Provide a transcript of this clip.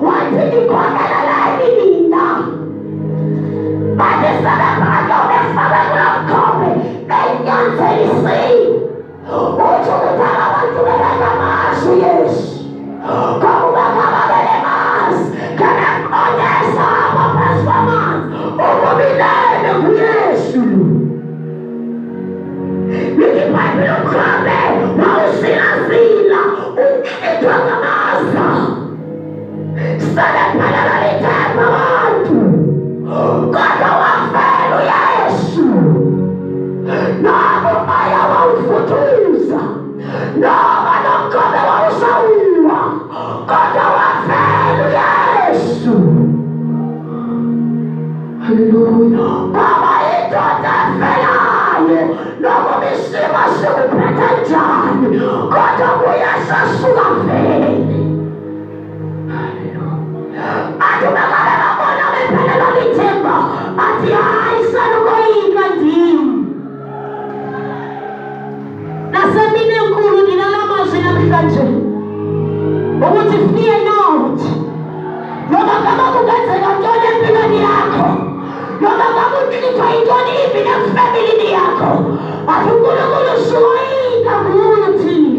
wathi ngikhokela mina bathi sebebhaka ubefaka kulomkhombe benyanzelisile uthi ukuthi abantu bebengamazi Yesu ngoba ngababele mazi kanakonyesa abaphezu kwamanzi ukubilele kuYesu lithi iBhayibheli umkhombe wawusilazila ukhethwa ngamaza sebephelelwa lithemba abantu kodwa wafela uYesu nabo umoya wawufutuza noma nomkhombe wawusawuwa kodwa wafela uYesu. Haleluya. Baba indoda efelayo noma isimo sikuphethe njani kodwa uYesu asuka vele. Athi bengabe babona bephelelwa lithemba athi hayi salukoyika ndim nasemini enkulu nginamazwi namhlanje ukuthi fear not noma ngabe kungenzeka ntoni empilweni yakho noma ngabe uhlupha intoni ibi nefamilini yakho athi uNkulunkulu usukoyika kuthi